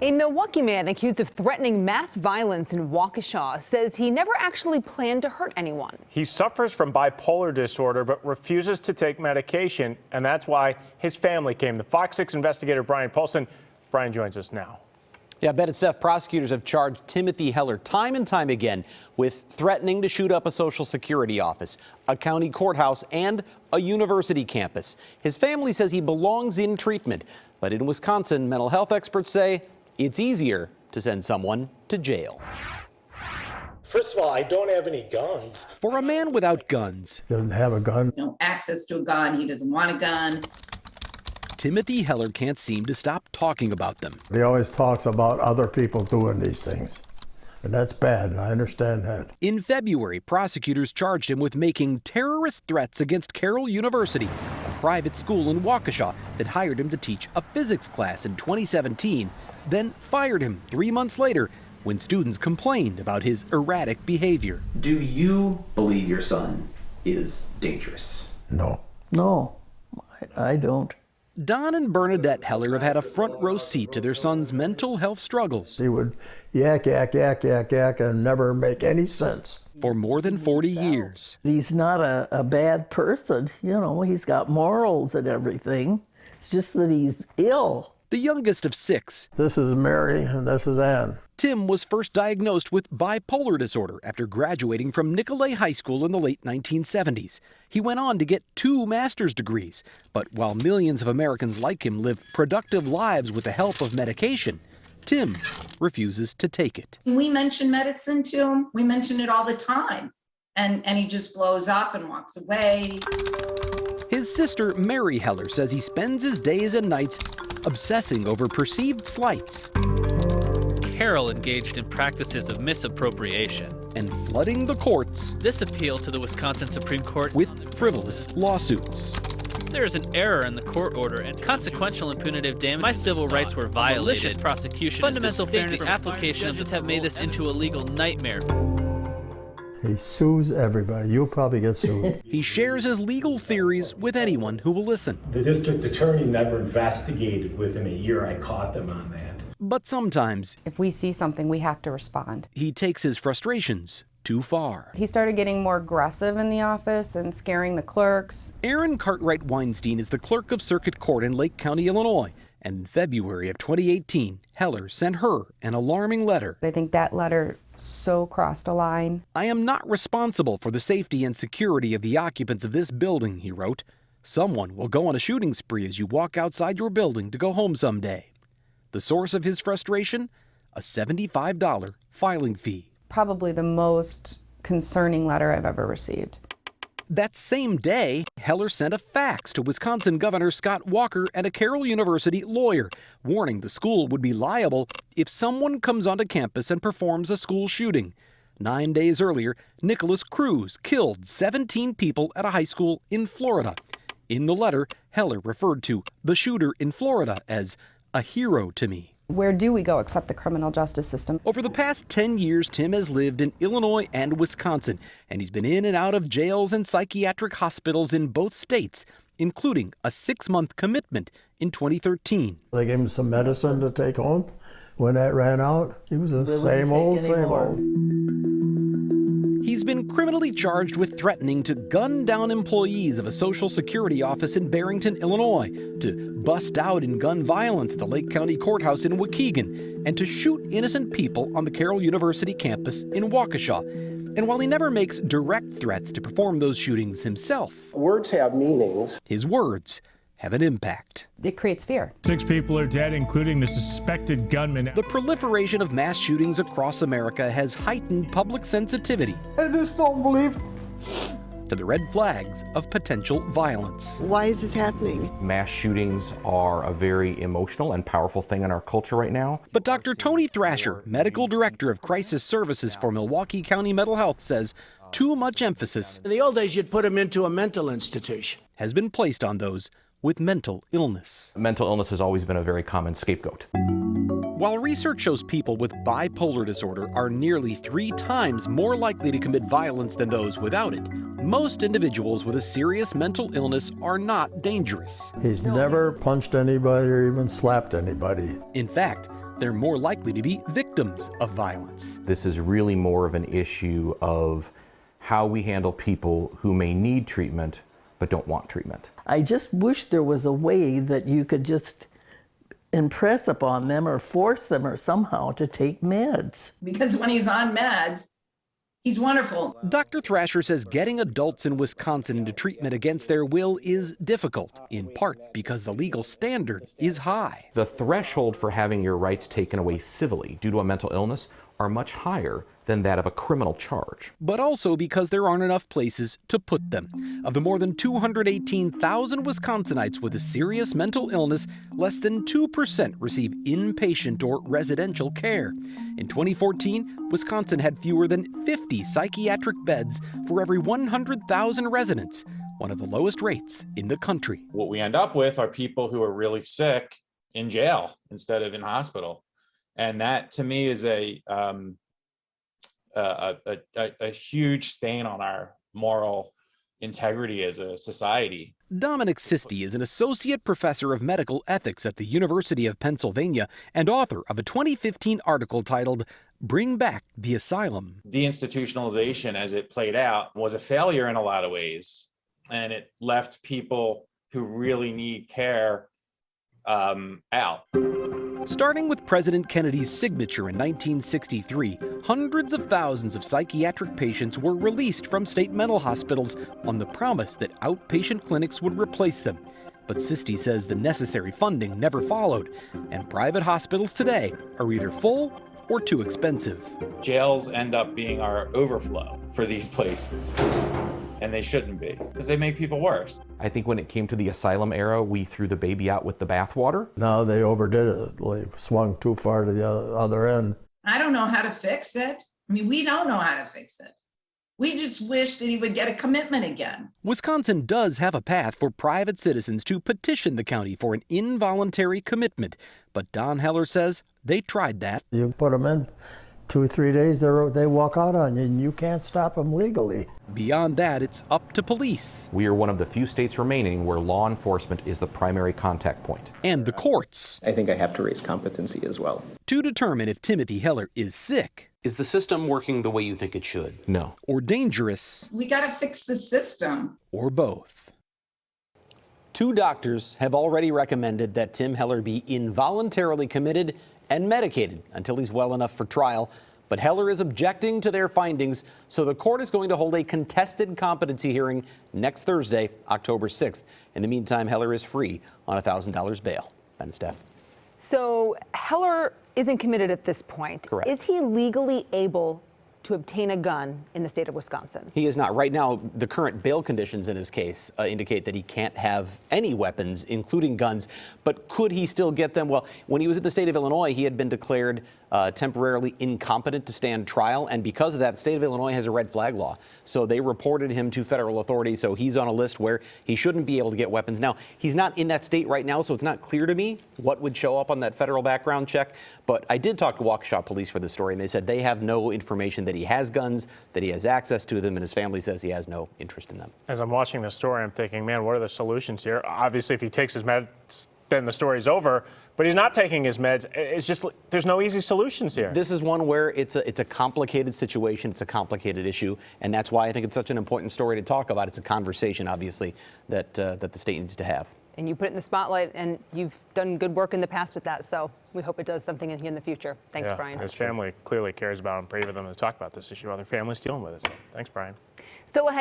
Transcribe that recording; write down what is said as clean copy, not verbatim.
A Milwaukee man accused of threatening mass violence in Waukesha says he never actually planned to hurt anyone. He suffers from bipolar disorder but refuses to take medication, and that's why his family came. The FOX 6 investigator Brian Paulson. Brian joins us now. Yeah, Ben and Steph, prosecutors have charged Timothy Heller time and time again with threatening to shoot up a Social Security office, a county courthouse, and a university campus. His family says he belongs in treatment, but in Wisconsin, mental health experts say it's easier to send someone to jail. First of all, I don't have any guns. For a man without guns, doesn't have a gun, no access to a gun, he doesn't want a gun. Timothy Heller can't seem to stop talking about them. He always talks about other people doing these things, and that's bad, and I understand that. In February, prosecutors charged him with making terrorist threats against Carroll University, a private school in Waukesha that hired him to teach a physics class in 2017, then fired him 3 months later when students complained about his erratic behavior. Do you believe your son is dangerous? No. No, I don't. Don and Bernadette Heller have had a front row seat to their son's mental health struggles. He would yak, and never make any sense. For more than 40 years. He's not a bad person, you know, he's got morals and everything. It's just that he's ill. The youngest of 6. This is Mary and this is Ann. Tim was first diagnosed with bipolar disorder after graduating from Nicolet High School in the late 1970s. He went on to get 2 master's degrees, but while millions of Americans like him live productive lives with the help of medication, Tim refuses to take it. We mention medicine to him. We mention it all the time. And he just blows up and walks away. His sister, Mary Heller, says he spends his days and nights obsessing over perceived slights. Carroll engaged in practices of misappropriation and flooding the courts. This appealed to the Wisconsin Supreme Court with frivolous lawsuits. There is an error in the court order and consequential and punitive damage. My civil rights were violated. Malicious prosecution, fundamental fairness application of this have made this into a legal nightmare. He sues everybody. You'll probably get sued. He shares his legal theories with anyone who will listen. The district attorney never investigated within a year. I caught them on that. But sometimes, if we see something, we have to respond. He takes his frustrations too far. He started getting more aggressive in the office and scaring the clerks. Erin Cartwright Weinstein is the clerk of circuit court in Lake County, Illinois. And in February of 2018, Heller sent her an alarming letter. I think that letter so crossed a line. I am not responsible for the safety and security of the occupants of this building, he wrote. Someone will go on a shooting spree as you walk outside your building to go home someday. The source of his frustration? A $75 filing fee. Probably the most concerning letter I've ever received. That same day, Heller sent a fax to Wisconsin Governor Scott Walker and a Carroll University lawyer, warning the school would be liable if someone comes onto campus and performs a school shooting. 9 days earlier, Nicholas Cruz killed 17 people at a high school in Florida. In the letter, Heller referred to the shooter in Florida as a hero to me. Where do we go except the criminal justice system? Over the past 10 years, Tim has lived in Illinois and Wisconsin, and he's been in and out of jails and psychiatric hospitals in both states, including a 6-month commitment in 2013. They gave him some medicine to take home. When that ran out, he was the same old. He's been criminally charged with threatening to gun down employees of a Social Security office in Barrington, Illinois, to bust out in gun violence at the Lake County Courthouse in Waukegan, and to shoot innocent people on the Carroll University campus in Waukesha. And while he never makes direct threats to perform those shootings himself, Words have meanings. his words have an impact. It creates fear. 6 people are dead, including the suspected gunman. The proliferation of mass shootings across America has heightened public sensitivity. I just don't believe to the red flags of potential violence. Why is this happening? Mass shootings are a very emotional and powerful thing in our culture right now. But Dr. Tony Thrasher, medical director of crisis services for Milwaukee County Mental Health, says too much emphasis in the old days you'd put them into a mental institution has been placed on those with mental illness. Mental illness has always been a very common scapegoat. While research shows people with bipolar disorder are nearly 3 times more likely to commit violence than those without it, most individuals with a serious mental illness are not dangerous. He's never punched anybody or even slapped anybody. In fact, they're more likely to be victims of violence. This is really more of an issue of how we handle people who may need treatment but don't want treatment. I just wish there was a way that you could just impress upon them or force them or somehow to take meds. Because when he's on meds, he's wonderful. Dr. Thrasher says getting adults in Wisconsin into treatment against their will is difficult, in part because the legal standard is high. The threshold for having your rights taken away civilly due to a mental illness are much higher than that of a criminal charge. But also because there aren't enough places to put them. Of the more than 218,000 Wisconsinites with a serious mental illness, less than 2% receive inpatient or residential care. In 2014, Wisconsin had fewer than 50 psychiatric beds for every 100,000 residents, one of the lowest rates in the country. What we end up with are people who are really sick in jail instead of in hospital. And that, to me, is a huge stain on our moral integrity as a society. Dominic Sisti is an associate professor of medical ethics at the University of Pennsylvania and author of a 2015 article titled "Bring Back the Asylum." Deinstitutionalization, as it played out, was a failure in a lot of ways, and it left people who really need care out. Starting with President Kennedy's signature in 1963, hundreds of thousands of psychiatric patients were released from state mental hospitals on the promise that outpatient clinics would replace them. But Sisti says the necessary funding never followed, and private hospitals today are either full or too expensive. Jails end up being our overflow for these places. And they shouldn't be, because they make people worse. I think when it came to the asylum era, we threw the baby out with the bathwater. Now they overdid it. They swung too far to the other end. I don't know how to fix it. I mean, we don't know how to fix it. We just wish that he would get a commitment again. Wisconsin does have a path for private citizens to petition the county for an involuntary commitment, but Don Heller says they tried that. You put them in 2 or 3 days, they walk out on you, and you can't stop them legally. Beyond that, it's up to police. We are one of the few states remaining where law enforcement is the primary contact point. And the courts. I think I have to raise competency as well. To determine if Timothy Heller is sick. Is the system working the way you think it should? No. Or dangerous. We got to fix the system. Or both. 2 doctors have already recommended that Tim Heller be involuntarily committed and medicated until he's well enough for trial. But Heller is objecting to their findings, so the court is going to hold a contested competency hearing next Thursday, October 6th. In the meantime, Heller is free on $1,000 bail. Ben and Steph. So Heller isn't committed at this point. Correct. Is he legally able to obtain a gun in the state of Wisconsin? He is not. Right now, the current bail conditions in his case indicate that he can't have any weapons, including guns. But could he still get them? Well, when he was in the state of Illinois, he had been declared temporarily incompetent to stand trial. And because of that, the state of Illinois has a red flag law. So they reported him to federal authorities. So he's on a list where he shouldn't be able to get weapons. Now, he's not in that state right now, so it's not clear to me what would show up on that federal background check. But I did talk to Waukesha police for this story, and they said they have no information that he has guns, that he has access to them, and his family says he has no interest in them. As I'm watching the story, I'm thinking, man, what are the solutions here? Obviously, if he takes his meds, then the story's over. But he's not taking his meds. It's just, there's no easy solutions here. This is one where it's a complicated situation. It's a complicated issue. And that's why I think it's such an important story to talk about. It's a conversation, obviously, that the state needs to have. And you put it in the spotlight, and you've done good work in the past with that. So we hope it does something in the future. Thanks, Brian. His family clearly cares about him. Brave of them to talk about this issue while their family's dealing with it. So thanks, Brian. Still ahead.